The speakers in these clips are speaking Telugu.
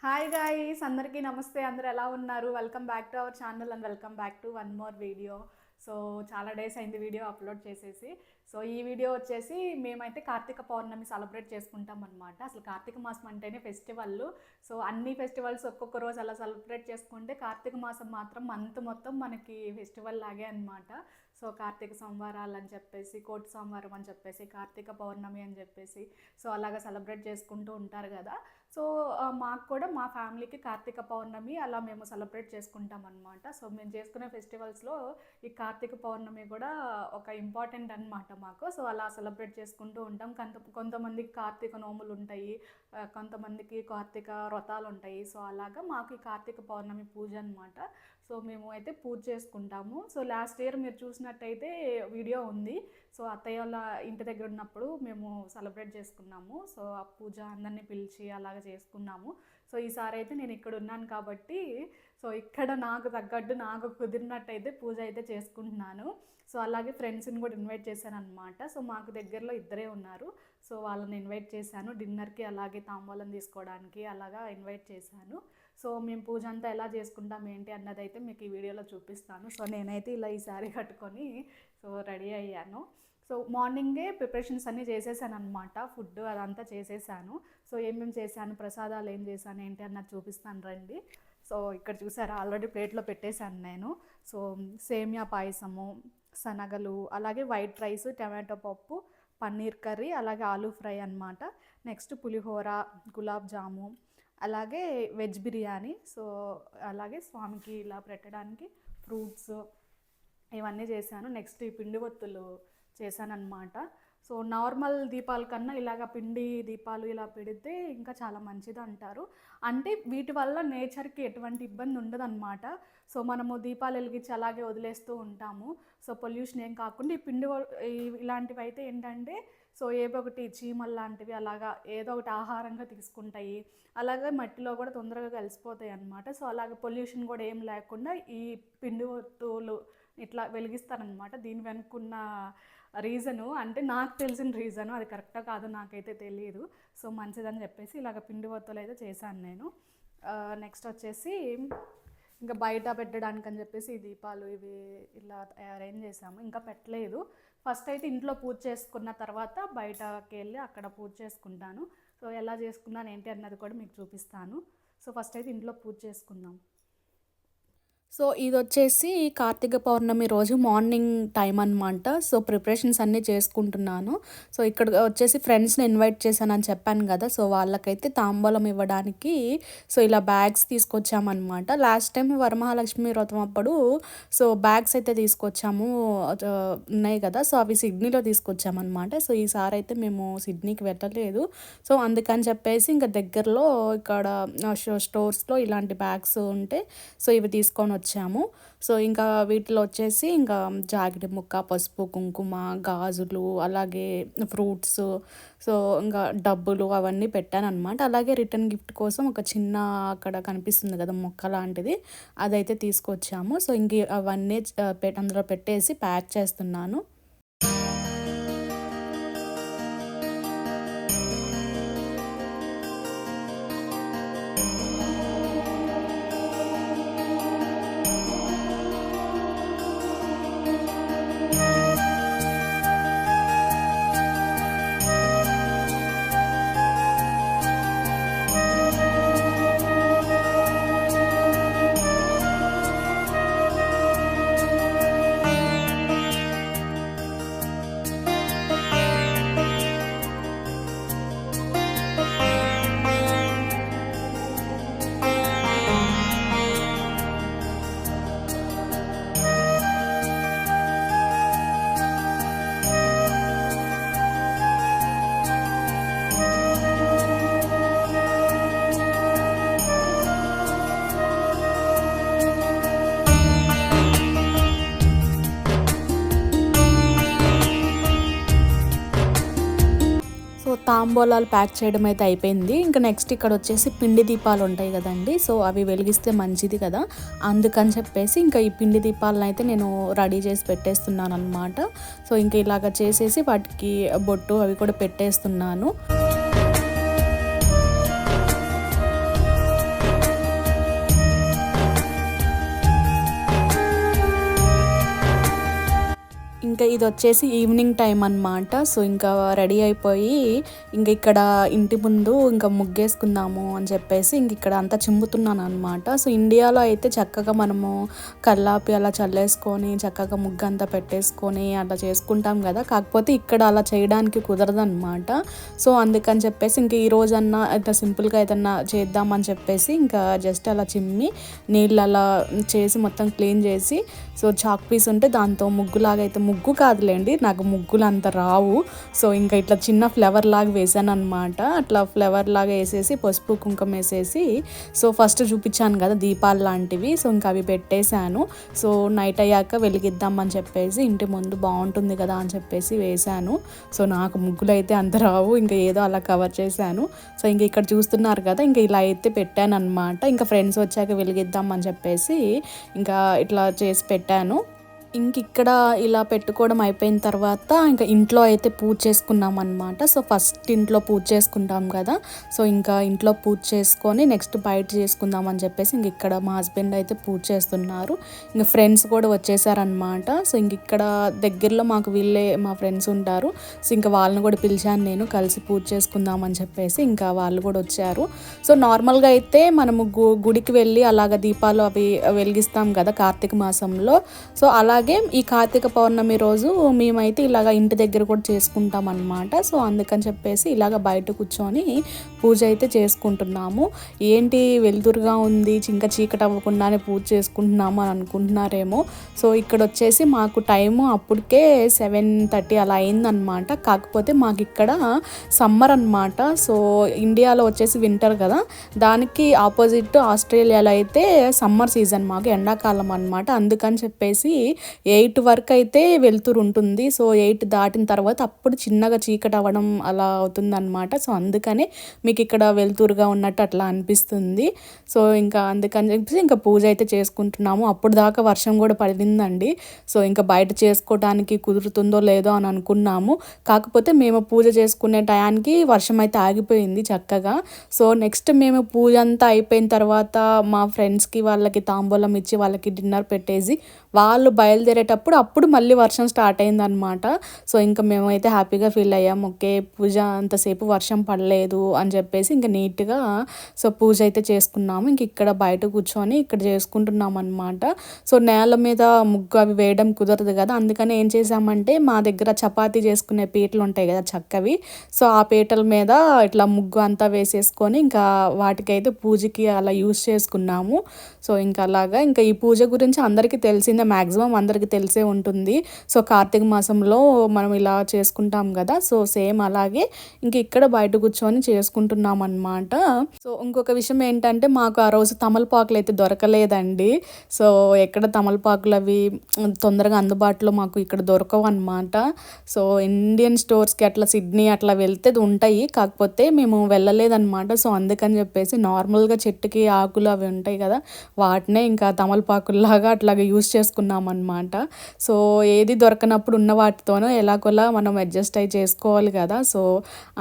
హాయ్ గాయ్స్, అందరికీ నమస్తే. అందరూ ఎలా ఉన్నారు? Welcome back to our channel and welcome back to one more video. So చాలా డేస్ అయింది వీడియో అప్లోడ్ చేసేసి. సో ఈ వీడియో వచ్చేసి మేమైతే కార్తీక పౌర్ణమి సెలబ్రేట్ చేసుకుంటాం అనమాట. అసలు కార్తీక మాసం అంటేనే ఫెస్టివల్. సో అన్ని ఫెస్టివల్స్ ఒక్కొక్క రోజు అలా సెలబ్రేట్ చేసుకుంటే కార్తీక మాసం మాత్రం మంత్ మొత్తం మనకి ఫెస్టివల్ లాగే అనమాట. సో కార్తీక సోమవారాలు అని చెప్పేసి, కోటి సోమవారం అని చెప్పేసి, కార్తీక పౌర్ణమి అని చెప్పేసి సో అలాగా సెలబ్రేట్ చేసుకుంటూ ఉంటారు కదా. సో మాకు కూడా మా ఫ్యామిలీకి కార్తీక పౌర్ణమి అలా మేము సెలబ్రేట్ చేసుకుంటాం అనమాట. సో మేము చేసుకునే ఫెస్టివల్స్లో ఈ కార్తీక పౌర్ణమి కూడా ఒక ఇంపార్టెంట్ అనమాట మాకు. సో అలా సెలబ్రేట్ చేసుకుంటూ ఉంటాం. కొంతమందికి కార్తీక నోములు ఉంటాయి, కొంతమందికి కార్తీక వ్రతాలు ఉంటాయి. సో అలాగా మాకు ఈ కార్తీక పౌర్ణమి పూజ అనమాట. సో మేము అయితే పూజ చేసుకుంటాము. సో లాస్ట్ ఇయర్ మీరు చూసినట్టయితే వీడియో ఉంది. సో అత్తయ్య వాళ్ళ ఇంటి దగ్గర ఉన్నప్పుడు మేము సెలబ్రేట్ చేసుకున్నాము. సో ఆ పూజ అందరినీ పిలిచి అలాగ చేసుకున్నాము. సో ఈసారి అయితే నేను ఇక్కడ ఉన్నాను కాబట్టి సో ఇక్కడ నాకు తగ్గట్టు నాకు కుదిరినట్టయితే పూజ అయితే చేసుకుంటున్నాను. సో అలాగే ఫ్రెండ్స్ని కూడా ఇన్వైట్ చేశాను అనమాట. సో మాకు దగ్గరలో ఇద్దరే ఉన్నారు. సో వాళ్ళని ఇన్వైట్ చేశాను డిన్నర్కి, అలాగే తాంబూలం తీసుకోవడానికి అలాగా ఇన్వైట్ చేశాను. సో మేము పూజ అంతా ఎలా చేసుకుంటాం ఏంటి అన్నది అయితే మీకు ఈ వీడియోలో చూపిస్తాను. సో నేనైతే ఇలా ఈ శారీ కట్టుకొని సో రెడీ అయ్యాను. సో మార్నింగే ప్రిపరేషన్స్ అన్నీ చేసేసాను అనమాట. ఫుడ్ అదంతా చేసేసాను. సో ఏమేమి చేశాను, ప్రసాదాలు ఏం చేశాను ఏంటి అన్నది చూపిస్తాను రండి. సో ఇక్కడ చూసారా, ఆల్రెడీ ప్లేట్లో పెట్టేశాను నేను. సో సేమియా పాయసము, శనగలు, అలాగే వైట్ రైస్, టమాటో పప్పు, పన్నీర్ కర్రీ, అలాగే ఆలూ ఫ్రై అనమాట. నెక్స్ట్ పులిహోర, గులాబ్ జాము, అలాగే వెజ్ బిర్యానీ. సో అలాగే స్వామికి ఇలా పెట్టడానికి ఫ్రూట్స్ ఇవన్నీ చేశాను. నెక్స్ట్ ఈ పిండి ఒత్తులు చేశానన్నమాట. సో నార్మల్ దీపాల కన్నా ఇలాగ పిండి దీపాలు ఇలా పెడితే ఇంకా చాలా మంచిది అంటారు. అంటే వీటి వల్ల నేచర్కి ఎటువంటి ఇబ్బంది ఉండదన్నమాట. సో మనము దీపాలు వెలిగించి అలాగే వదిలేస్తూ ఉంటాము. సో పొల్యూషన్ ఏం కాకుండా ఈ ఇలాంటివి అయితే ఏంటంటే సో ఏదో ఒకటి చీమలు లాంటివి అలాగా ఏదో ఒకటి ఆహారంగా తీసుకుంటాయి. అలాగే మట్టిలో కూడా తొందరగా కలిసిపోతాయి అన్నమాట. సో అలాగే పొల్యూషన్ కూడా ఏం లేకుండా ఈ పిండి వత్తులు ఇట్లా వెలిగిస్తారనమాట. దీని వెనుకున్న రీజను అంటే నాకు తెలిసిన రీజను, అది కరెక్టా కాదు నాకైతే తెలియదు. సో మంచిదని చెప్పేసి ఇలాగ పిండి వత్తులు అయితే చేశాను నేను. నెక్స్ట్ వచ్చేసి ఇంకా బయట పెట్టడానికి అని చెప్పేసి ఈ దీపాలు ఇవి ఇలా అరేంజ్ చేసాము. ఇంకా పెట్టలేదు. ఫస్ట్ అయితే ఇంట్లో పూజ చేసుకున్న తర్వాత బయటకి వెళ్ళి అక్కడ పూజ చేసుకుంటాను. సో ఎలా చేసుకున్నాను ఏంటి అన్నది కూడా మీకు చూపిస్తాను. సో ఫస్ట్ అయితే ఇంట్లో పూజ చేసుకుందాం. సో ఇది వచ్చేసి కార్తీక పౌర్ణమి రోజు మార్నింగ్ టైం అనమాట. సో ప్రిపరేషన్స్ అన్నీ చేసుకుంటున్నాను. సో ఇక్కడ వచ్చేసి ఫ్రెండ్స్ని ఇన్వైట్ చేశానని చెప్పాను కదా. సో వాళ్ళకైతే తాంబూలం ఇవ్వడానికి సో ఇలా బ్యాగ్స్ తీసుకొచ్చామన్నమాట. లాస్ట్ టైం వరమహాలక్ష్మి వ్రతం అప్పుడు సో బ్యాగ్స్ అయితే తీసుకొచ్చాము, ఉన్నాయి కదా. సో అవి సిడ్నీలో తీసుకొచ్చామన్నమాట. సో ఈసారి అయితే మేము సిడ్నీకి వెళ్ళలేదు. సో అందుకని చెప్పేసి ఇంకా దగ్గరలో ఇక్కడ స్టోర్స్లో ఇలాంటి బ్యాగ్స్ ఉంటే సో ఇవి తీసుకొని వచ్చాము. సో ఇంకా వీటిలో వచ్చేసి ఇంకా జాకెట్ ముక్క, పసుపు, కుంకుమ, గాజులు, అలాగే ఫ్రూట్స్, సో ఇంకా డబ్బులు అవన్నీ పెట్టాను అనమాట. అలాగే రిటర్న్ గిఫ్ట్ కోసం ఒక చిన్న అక్కడ కనిపిస్తుంది కదా మొక్క లాంటిది, అదైతే తీసుకొచ్చాము. సో ఇంక అవన్నీ అందులో పెట్టేసి ప్యాక్ చేస్తున్నాను. తాంబూలాలు ప్యాక్ చేయడం అయితే అయిపోయింది. ఇంకా నెక్స్ట్ ఇక్కడ వచ్చేసి పిండి దీపాలు ఉంటాయి కదండి. సో అవి వెలిగిస్తే మంచిది కదా, అందుకని చెప్పేసి ఇంకా ఈ పిండి దీపాలను అయితే నేను రెడీ చేసి పెట్టేస్తున్నాను అనమాట. సో ఇంకా ఇలాగ చేసేసి వాటికి బొట్టు అవి కూడా పెట్టేస్తున్నాను. ఇంకా ఇది వచ్చేసి ఈవినింగ్ టైం అనమాట. సో ఇంకా రెడీ అయిపోయి ఇంక ఇక్కడ ఇంటి ముందు ఇంకా ముగ్గేసుకుందాము అని చెప్పేసి ఇంక ఇక్కడ అంతా చింపుతున్నాను అనమాట. సో ఇండియాలో అయితే చక్కగా మనము కల్లాపి అలా చల్లేసుకొని చక్కగా ముగ్గు అంతా పెట్టేసుకొని అలా చేసుకుంటాం కదా. కాకపోతే ఇక్కడ అలా చేయడానికి కుదరదనమాట. సో అందుకని చెప్పేసి ఇంక ఈ రోజన్నా ఇట్లా సింపుల్గా ఏదన్నా చేద్దామని చెప్పేసి ఇంకా జస్ట్ అలా చిమ్మి నీళ్ళు అలా చేసి మొత్తం క్లీన్ చేసి సో చాక్ పీస్ ఉంటే దాంతో ముగ్గులాగా అయితే ముగ్గు కాదులేండి, నాకు ముగ్గులు అంత రావు. సో ఇంకా ఇట్లా చిన్న ఫ్లవర్ లాగా వేసాను అనమాట. అట్లా ఫ్లవర్ లాగా వేసేసి పసుపు కుంకుమ వేసేసి సో ఫస్ట్ చూపించాను కదా దీపాలు లాంటివి, సో ఇంకా అవి పెట్టేశాను. సో నైట్ అయ్యాక వెలిగిద్దామని చెప్పేసి ఇంటి ముందు బాగుంటుంది కదా అని చెప్పేసి వేశాను. సో నాకు ముగ్గులు అయితే అంత రావు, ఇంకా ఏదో అలా కవర్ చేశాను. సో ఇంక ఇక్కడ చూస్తున్నారు కదా, ఇంకా ఇలా అయితే పెట్టాను అనమాట. ఇంకా ఫ్రెండ్స్ వచ్చాక వెలిగిద్దామని చెప్పేసి ఇంకా ఇట్లా చేసి పెట్టాను. ఇంక ఇక్కడ ఇలా పెట్టుకోవడం అయిపోయిన తర్వాత ఇంకా ఇంట్లో అయితే పూజ చేసుకున్నాం అనమాట. సో ఫస్ట్ ఇంట్లో పూజ చేసుకుంటాం కదా, సో ఇంకా ఇంట్లో పూజ చేసుకొని నెక్స్ట్ బయట చేసుకుందాం అని చెప్పేసి ఇంక ఇక్కడ మా హస్బెండ్ అయితే పూజ చేస్తున్నారు. ఇంకా ఫ్రెండ్స్ కూడా వచ్చేసారనమాట. సో ఇంక ఇక్కడ దగ్గరలో మాకు వీళ్ళే మా ఫ్రెండ్స్ ఉంటారు. సో ఇంకా వాళ్ళని కూడా పిలిచాను నేను, కలిసి పూజ చేసుకుందాం అని చెప్పేసి ఇంకా వాళ్ళు కూడా వచ్చారు. సో నార్మల్గా అయితే మనము గుడికి వెళ్ళి అలాగ దీపాలు అవి వెలిగిస్తాం కదా కార్తీక మాసంలో. సో అలా ఈ కార్తీక పౌర్ణమి రోజు మేమైతే ఇలాగ ఇంటి దగ్గర కూడా చేసుకుంటాం అన్నమాట. సో అందుకని చెప్పేసి ఇలాగ బయట కూర్చొని పూజ అయితే చేసుకుంటున్నాము. ఏంటి వెలుతురుగా ఉంది, ఇంకా చీకటి అవ్వకుండానే పూజ చేసుకుంటున్నాము అని అనుకుంటున్నారేమో. సో ఇక్కడ వచ్చేసి మాకు టైము అప్పటికే 7:30 అలా అయిందనమాట. కాకపోతే మాకు ఇక్కడ సమ్మర్ అనమాట. సో ఇండియాలో వచ్చేసి వింటర్ కదా, దానికి ఆపోజిట్ ఆస్ట్రేలియాలో అయితే సమ్మర్ సీజన్, మాకు ఎండాకాలం అనమాట. అందుకని చెప్పేసి 8 వరకు అయితే వెలుతురు ఉంటుంది. సో 8 దాటిన తర్వాత అప్పుడు చిన్నగా చీకటి అవ్వడం అలా అవుతుందన్నమాట. సో అందుకనే మీకు ఇక్కడ వెలుతురుగా ఉన్నట్టు అట్లా అనిపిస్తుంది. సో ఇంకా అందుకని చెప్పేసి ఇంకా పూజ అయితే చేసుకుంటున్నాము. అప్పుడు దాకా వర్షం కూడా పడిందండి. సో ఇంకా బయట చేసుకోవడానికి కుదురుతుందో లేదో అని అనుకున్నాము. కాకపోతే మేము పూజ చేసుకునే టయానికి వర్షం అయితే ఆగిపోయింది చక్కగా. సో నెక్స్ట్ మేము పూజ అంతా అయిపోయిన తర్వాత మా ఫ్రెండ్స్కి వాళ్ళకి తాంబూలం ఇచ్చి వాళ్ళకి డిన్నర్ పెట్టేసి వాళ్ళు బయలుదేరేటప్పుడు అప్పుడు మళ్ళీ వర్షం స్టార్ట్ అయిందనమాట. సో ఇంకా మేమైతే హ్యాపీగా ఫీల్ అయ్యాం. ఓకే, పూజ అంతసేపు వర్షం పడలేదు అని చెప్పేసి ఇంకా నీట్గా సో పూజ అయితే చేసుకున్నాము. ఇంక ఇక్కడ బయట కూర్చొని ఇక్కడ చేసుకుంటున్నాం అనమాట. సో నేల మీద ముగ్గు అవి వేయడం కుదరదు కదా, అందుకని ఏం చేసామంటే మా దగ్గర చపాతీ చేసుకునే పీటలు ఉంటాయి కదా చక్కవి, సో ఆ పీటల మీద ఇట్లా ముగ్గు అంతా వేసేసుకొని ఇంకా వాటికైతే పూజకి అలా యూజ్ చేసుకున్నాము. సో ఇంకా అలాగా ఇంకా ఈ పూజ గురించి అందరికీ తెలిసిందే, మ్యాక్సిమం అందరికీ తెలిసే ఉంటుంది. సో కార్తీక మాసంలో మనం ఇలా చేసుకుంటాం కదా, సో సేమ్ అలాగే ఇంక ఇక్కడ బయట కూర్చొని చేసుకుంటున్నాం అన్నమాట. సో ఇంకొక విషయం ఏంటంటే మాకు ఆ రోజు తమలపాకులు అయితే దొరకలేదండి. సో ఎక్కడ తమలపాకులు అవి తొందరగా అందుబాటులో మాకు ఇక్కడ దొరకవు అన్నమాట. సో ఇండియన్ స్టోర్స్కి అట్లా సిడ్నీ అట్లా వెళ్తే ఉంటాయి, కాకపోతే మేము వెళ్ళలేదన్నమాట. సో అందుకని చెప్పేసి నార్మల్గా చెట్టుకి ఆకులు అవి ఉంటాయి కదా, వాటినే ఇంకా తమలపాకుల్లాగా అట్లాగా యూజ్ చేసుకున్నాం అన్నమాట. సో ఏది దొరకనప్పుడు ఉన్న వాటితోనో ఎలాగోలా మనం అడ్జస్ట్ అయ్యి చేసుకోవాలి కదా. సో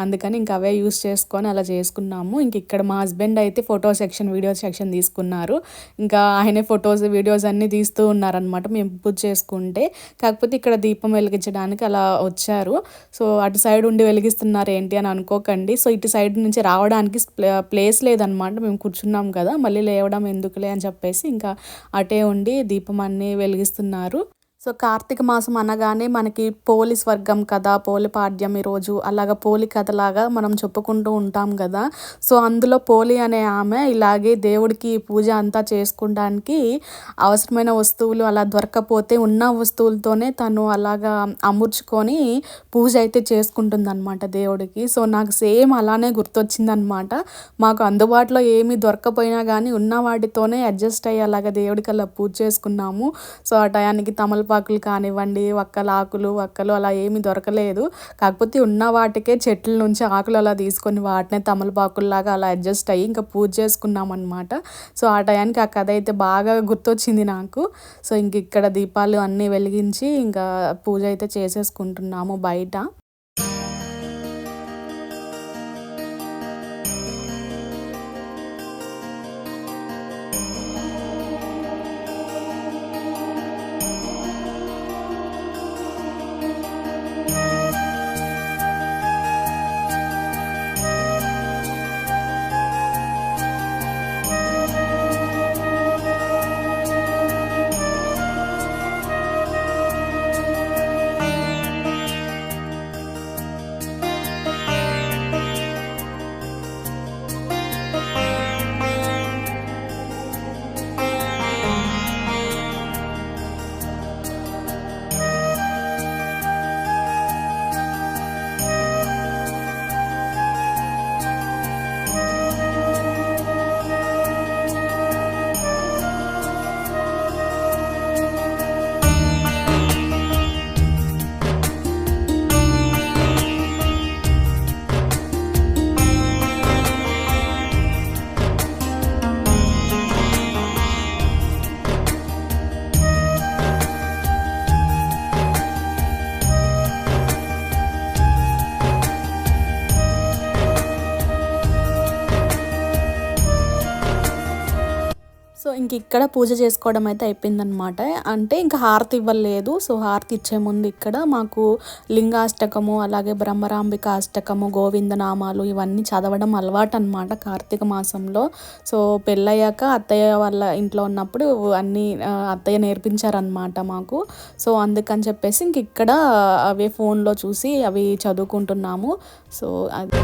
అందుకని ఇంకా అవే యూస్ చేసుకొని అలా చేసుకున్నాము. ఇంక ఇక్కడ మా హస్బెండ్ అయితే ఫోటో సెక్షన్ వీడియో సెక్షన్ తీసుకున్నారు. ఇంకా ఆయనే ఫొటోస్ వీడియోస్ అన్నీ తీస్తూ ఉన్నారనమాట మేము పూజ చేసుకుంటే. కాకపోతే ఇక్కడ దీపం వెలిగించడానికి అలా వచ్చారు. సో అటు సైడ్ ఉండి వెలిగిస్తున్నారు ఏంటి అని అనుకోకండి. సో ఇటు సైడ్ నుంచి రావడానికి ప్లేస్ లేదనమాట, మేము కూర్చున్నాం కదా, మళ్ళీ లేవడం ఎందుకులే అని చెప్పేసి ఇంకా అటే ఉండి దీపం అన్నీ వెలిగిస్తున్నారు. సో కార్తీక మాసం అనగానే మనకి పోలి స్వర్గం కథ, పోలి పాడ్యం ఈరోజు అలాగా పోలి కథలాగా మనం చెప్పుకుంటూ ఉంటాం కదా. సో అందులో పోలి అనే ఆమె ఇలాగే దేవుడికి పూజ అంతా చేసుకోవడానికి అవసరమైన వస్తువులు అలా దొరకపోతే ఉన్న వస్తువులతోనే తను అలాగా అమర్చుకొని పూజ అయితే చేసుకుంటుందన్నమాట దేవుడికి. సో నాకు సేమ్ అలానే గుర్తొచ్చిందనమాట. మాకు అందుబాటులో ఏమీ దొరకపోయినా కానీ ఉన్న వాటితోనే అడ్జస్ట్ అయ్యి అలాగ దేవుడికి అలా పూజ చేసుకున్నాము. సో ఆ టయానికి తమలపాకులు కానివ్వండి, వక్కలు అలా ఏమీ దొరకలేదు. కాకపోతే ఉన్న వాటికే చెట్ల నుంచి ఆకులు అలా తీసుకొని వాటినే తమలపాకుల్లాగా అలా అడ్జస్ట్ అయ్యి ఇంకా పూజ చేసుకున్నాం అనమాట. సో ఆ టయానికి ఆ కథ అయితే బాగా గుర్తొచ్చింది నాకు. సో ఇంక ఇక్కడ దీపాలు అన్నీ వెలిగించి ఇంకా పూజ అయితే చేసేసుకుంటున్నాము బయట. సో ఇంక ఇక్కడ పూజ చేసుకోవడం అయితే అయిపోయిందనమాట. అంటే ఇంకా హారతి ఇవ్వలేదు. సో హారతి ఇచ్చే ముందు ఇక్కడ మాకు లింగాష్టకము, అలాగే బ్రహ్మరాంబిక అష్టకము, గోవిందనామాలు ఇవన్నీ చదవడం అలవాటు అనమాట కార్తీక మాసంలో. సో పెళ్ళయ్యాక అత్తయ్య వాళ్ళ ఇంట్లో ఉన్నప్పుడు అన్నీ అత్తయ్య నేర్పించారనమాట మాకు. సో అందుకని చెప్పేసి ఇంక ఇక్కడ అవే ఫోన్లో చూసి అవి చదువుకుంటున్నాము. సో అది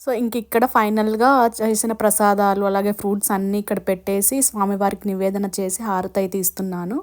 సో ఇంక ఇక్కడ ఫైనల్గా చేసిన ప్రసాదాలు అలాగే ఫ్రూట్స్ అన్నీ ఇక్కడ పెట్టేసి స్వామివారికి నివేదన చేసి హారతి అయితే ఇస్తున్నాను.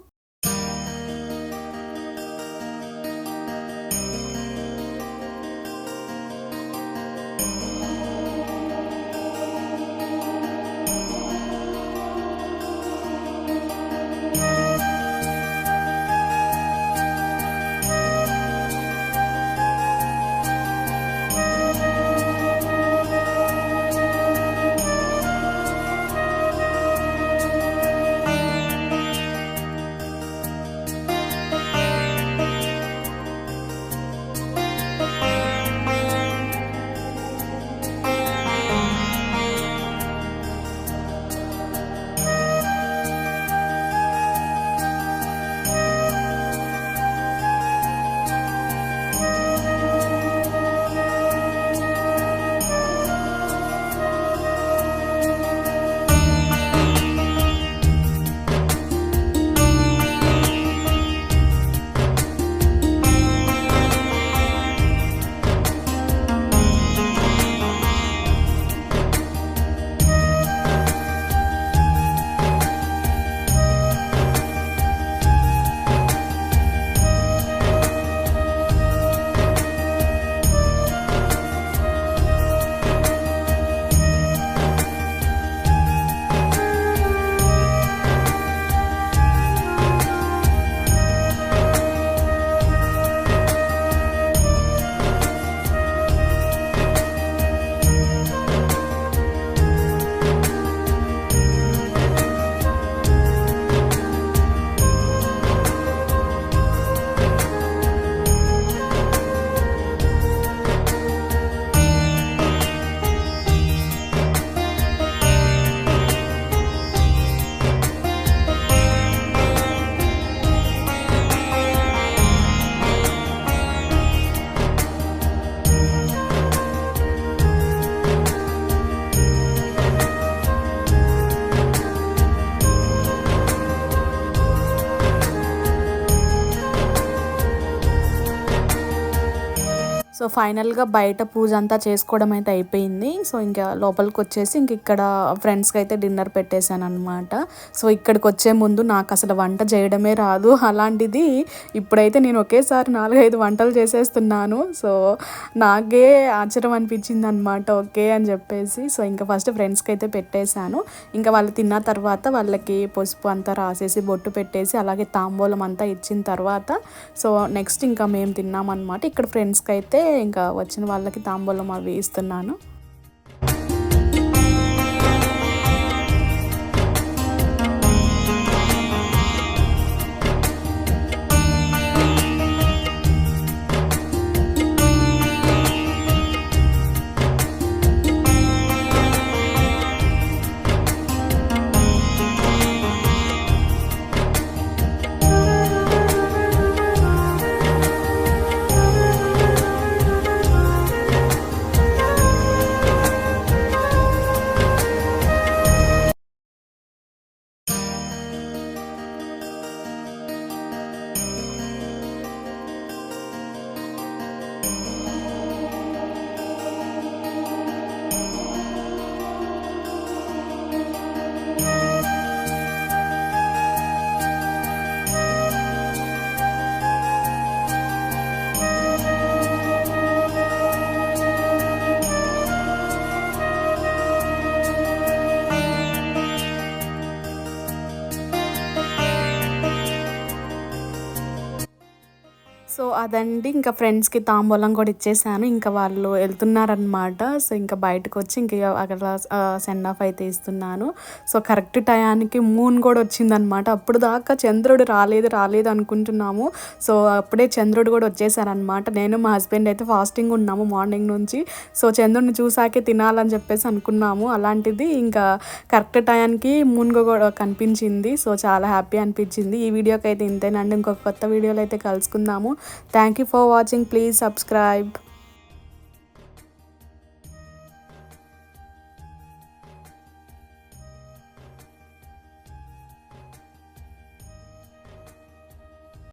సో ఫైనల్గా బయట పూజ అంతా చేసుకోవడం అయితే అయిపోయింది. సో ఇంకా లోపలికి వచ్చేసి ఇంక ఇక్కడ ఫ్రెండ్స్కి అయితే డిన్నర్ పెట్టేశాను అనమాట. సో ఇక్కడికి వచ్చే ముందు నాకు అసలు వంట చేయడమే రాదు, అలాంటిది ఇప్పుడైతే నేను ఒకేసారి 4-5 వంటలు చేసేస్తున్నాను. సో నాకే ఆశ్చర్యం అనిపించింది అనమాట. ఓకే అని చెప్పేసి సో ఇంకా ఫస్ట్ ఫ్రెండ్స్కి అయితే పెట్టేశాను. ఇంకా వాళ్ళు తిన్న తర్వాత వాళ్ళకి పసుపు అంతా రాసేసి బొట్టు పెట్టేసి అలాగే తాంబూలం అంతా ఇచ్చిన తర్వాత సో నెక్స్ట్ ఇంకా మేము తిన్నామన్నమాట. ఇక్కడ ఫ్రెండ్స్కి అయితే ఇంకా వచ్చిన వాళ్ళకి తాంబూలం అవి ఇస్తున్నాను. సో అదండి ఇంకా ఫ్రెండ్స్కి తాంబూలం కూడా ఇచ్చేసాను. ఇంకా వాళ్ళు వెళ్తున్నారనమాట. సో ఇంకా బయటకు వచ్చి ఇంక అక్కడ సెండ్ ఆఫ్ అయితే ఇస్తున్నాను. సో కరెక్ట్ టయానికి మూన్ కూడా వచ్చిందనమాట. అప్పుడు దాకా చంద్రుడు రాలేదు అనుకుంటున్నాము. సో అప్పుడే చంద్రుడు కూడా వచ్చేసారనమాట. నేను మా హస్బెండ్ అయితే ఫాస్టింగ్ ఉన్నాము మార్నింగ్ నుంచి. సో చంద్రుడిని చూసాకే తినాలని చెప్పేసి అనుకున్నాము. అలాంటిది ఇంకా కరెక్ట్ టయానికి మూన్ కూడా కనిపించింది. సో చాలా హ్యాపీ అనిపించింది. ఈ వీడియోకి అయితే ఇంతేనండి. ఇంకొక కొత్త వీడియోలో అయితే కలుసుకుందాము. Thank you for watching. Please subscribe.